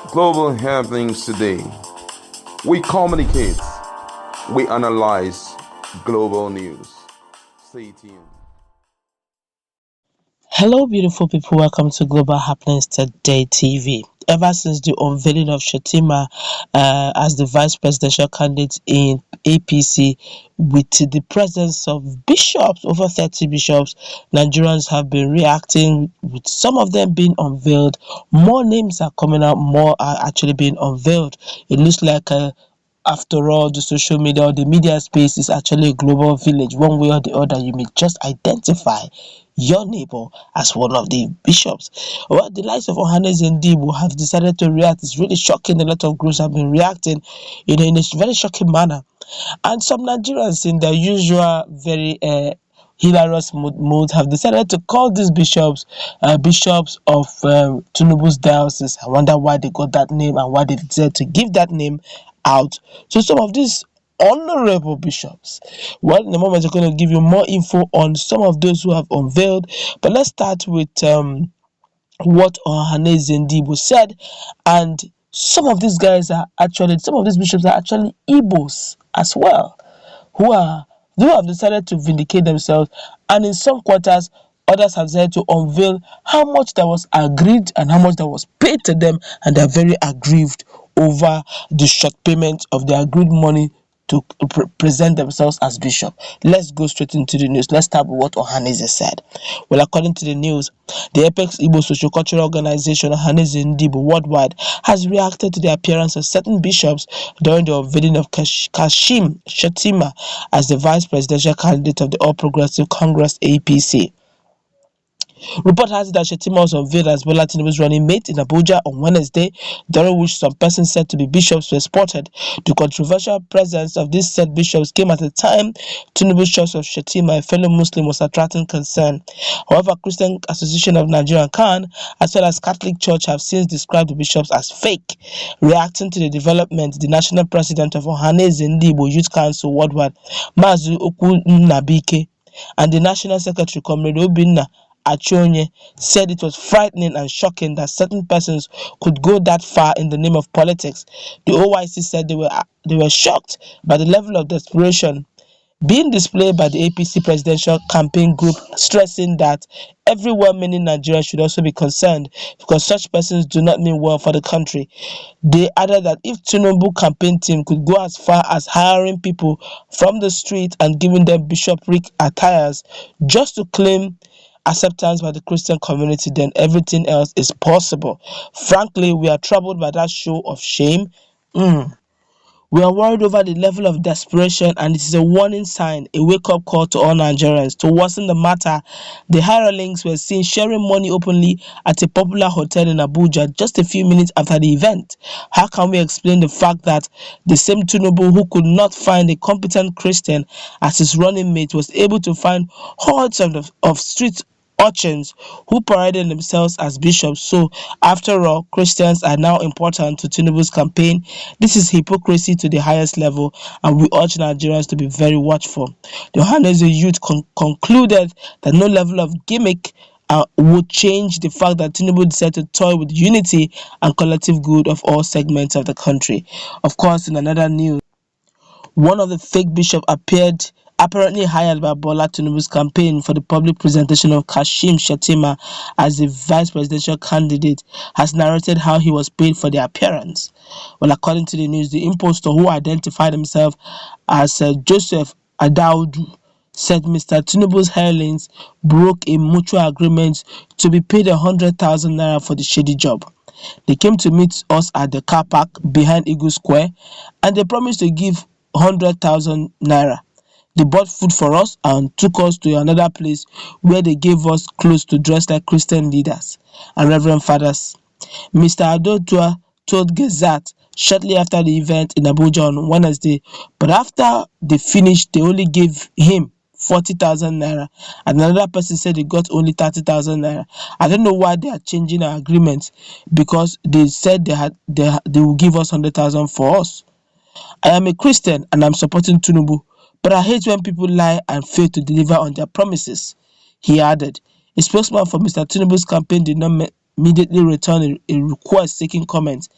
Global happenings today. We communicate, we analyze global news. Stay tuned. Hello, beautiful people. Welcome to Global Happenings Today TV. Ever since the unveiling of Shetima as the vice presidential candidate in APC, with the presence of bishops, over 30 bishops, Nigerians have been reacting, with some of them being unveiled. More names are coming out, more are actually being unveiled. It looks like after all, the social media or the media space is actually a global village. One way or the other, you may just identify your neighbor as one of the bishops. Well, the likes of Ohaneze Ndigbo have decided to react. It's really shocking. A lot of groups have been reacting, in a very shocking manner. And some Nigerians, in their usual very hilarious mode, have decided to call these bishops bishops of Tinubu's diocese. I wonder why they got that name and why they decided to give that name out to some of these honorable bishops. Well, in a moment, I'm going to give you more info on some of those who have unveiled. But let's start with what Ohaneze Ndigbo said. And some of these bishops are actually Igbos as well, who are who have decided to vindicate themselves, and in some quarters others have decided to unveil how much that was agreed and how much that was paid to them, and they are very aggrieved over the short payment of the agreed money to present themselves as bishop. Let's go straight into the news. Let's start with what Ohaneze said. Well, according to the news, the Apex Igbo Sociocultural Organization Ohaneze Ndigbo Worldwide has reacted to the appearance of certain bishops during the unveiling of Kashim Shettima as the vice presidential candidate of the All Progressive Congress (APC). Report has it that Shettima was unveiled as Bola Tinubu's running mate in Abuja on Wednesday, during which some persons said to be bishops were spotted. The controversial presence of these said bishops came at a time Tinubu's choice of Shettima, a fellow Muslim, was attracting concern. However, Christian Association of Nigeria (CAN) as well as Catholic Church have since described the bishops as fake. Reacting to the development, the national president of Ohaneze Ndigbo Youth Council Worldwide, Mazu Okunabike, and the national secretary, Comrade Obinna Achonye, said it was frightening and shocking that certain persons could go that far in the name of politics. The OYC said they were shocked by the level of desperation being displayed by the APC presidential campaign group, stressing that every well-meaning Nigerian should also be concerned because such persons do not mean well for the country. They added that if Tinubu campaign team could go as far as hiring people from the street and giving them bishopric attires just to claim acceptance by the Christian community, then everything else is possible. Frankly, we are troubled by that show of shame. We are worried over the level of desperation, and it is a warning sign, a wake-up call to all Nigerians. To worsen the matter, the hirelings were seen sharing money openly at a popular hotel in Abuja just a few minutes after the event. How can we explain the fact that the same Tinubu who could not find a competent Christian as his running mate was able to find hordes of street urchins who paraded themselves as bishops? So, after all, Christians are now important to Tinubu's campaign. This is hypocrisy to the highest level, and we urge Nigerians to be very watchful. The Ohaneze youth concluded that no level of gimmick would change the fact that Tinubu decided to toy with unity and collective good of all segments of the country. Of course, in another news, one of the fake bishops apparently hired by Bola Tinubu's campaign for the public presentation of Kashim Shettima as the vice presidential candidate, has narrated how he was paid for the appearance. Well, according to the news, the impostor, who identified himself as Joseph Adaudu, said Mr. Tinubu's hirelings broke a mutual agreement to be paid 100,000 naira for the shady job. They came to meet us at the car park behind Eagle Square, and they promised to give 100,000 naira. They bought food for us and took us to another place where they gave us clothes to dress like Christian leaders and Reverend Fathers. Mr. Adotua told Gazette shortly after the event in Abuja on Wednesday, but after they finished, they only gave him 40,000 naira, and another person said they got only 30,000 naira. I don't know why they are changing our agreement, because they said they will give us 100,000 for us. I am a Christian and I'm supporting Tinubu, but I hate when people lie and fail to deliver on their promises, he added. A spokesman for Mr. Tinubu's campaign did not immediately returned a request seeking comment,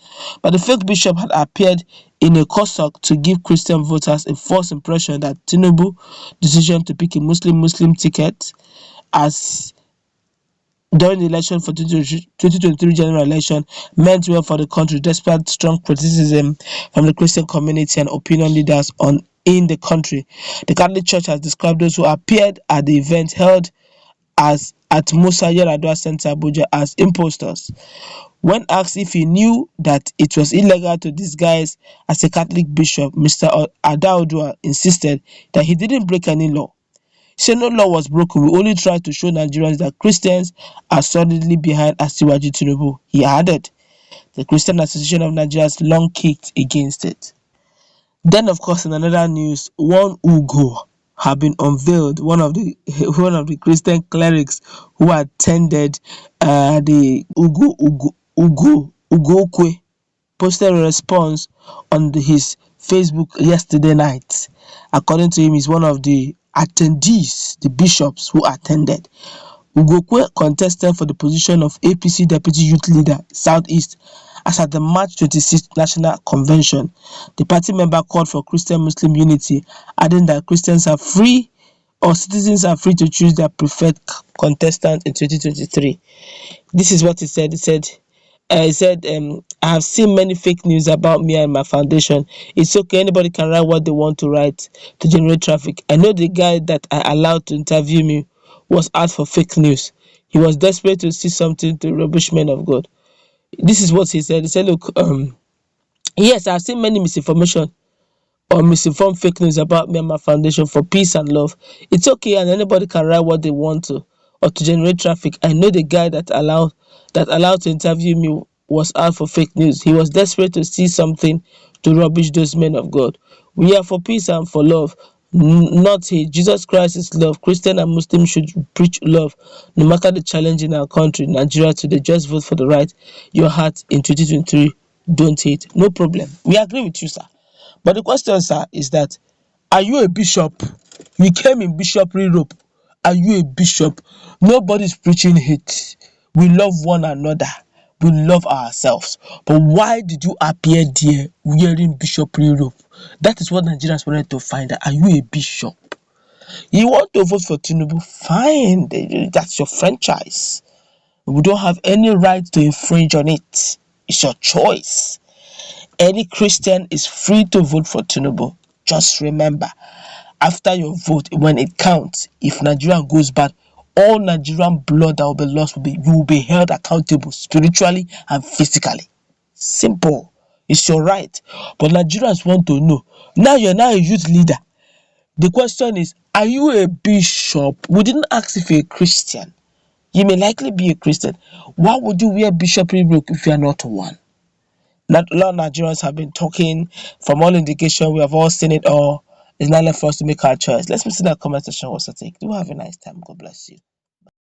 but the fake bishop had appeared in a COSOC to give Christian voters a false impression that Tinubu's decision to pick a Muslim ticket as during the election for 2023 general election meant well for the country, despite strong criticism from the Christian community and opinion leaders in the country. The Catholic Church has described those who appeared at the event held at Musa Yar'Adua Center, Abuja, as impostors. When asked if he knew that it was illegal to disguise as a Catholic bishop, Mr. Adaodua insisted that he didn't break any law. He said no law was broken. We only tried to show Nigerians that Christians are solidly behind Asiwaju Tinubu. He added, the Christian Association of Nigeria has long kicked against it. Then, of course, in another news, one Ugo have been unveiled. One of the Christian clerics who attended the Ugokwe posted a response on his Facebook yesterday night. According to him, he's one of the attendees, the bishops who attended. Ugokwe contested for the position of APC Deputy Youth Leader Southeast as at the March 26th National Convention. The party member called for Christian-Muslim unity, adding that Christians are free or citizens are free to choose their preferred contestant in 2023. This is what he said. He said, I have seen many fake news about me and my foundation. It's okay, anybody can write what they want to write to generate traffic. I know the guy that I allowed to interview me was out for fake news. He was desperate to see something to rubbish men of God. This is what he said. He said, look, yes, I've seen many misinformation or misinformed fake news about me and my foundation for peace and love. It's okay, and anybody can write what they want to or to generate traffic. I know the guy that allowed to interview me was out for fake news. He was desperate to see something to rubbish those men of God. We are for peace and for love, not hate. Jesus Christ is love. Christian and Muslim should preach love, no matter the challenge in our country, Nigeria today. Just vote for the right, your heart in 2023. Don't hate. No problem. We agree with you, sir. But the question, sir, is that are you a bishop? You came in bishopry robe. Are you a bishop? Nobody's preaching hate. We love one another. We love ourselves. But why did you appear there wearing bishopry robe? That is what Nigerians wanted to find out. Are you a bishop? You want to vote for Tinubu? Fine. That's your franchise. We don't have any right to infringe on it. It's your choice. Any Christian is free to vote for Tinubu. Just remember, after your vote, when it counts, if Nigeria goes bad, all Nigerian blood that will be lost you will be held accountable spiritually and physically. Simple. It's your right. But Nigerians want to know. Now you're now a youth leader. The question is, are you a bishop? We didn't ask if you're a Christian. You may likely be a Christian. Why would you wear bishopry robe if you are not one? A lot of Nigerians have been talking. From all indication, we have all seen it all. It's not left for us to make our choice. Let's see that comment section. What's your take? Do have a nice time. God bless you.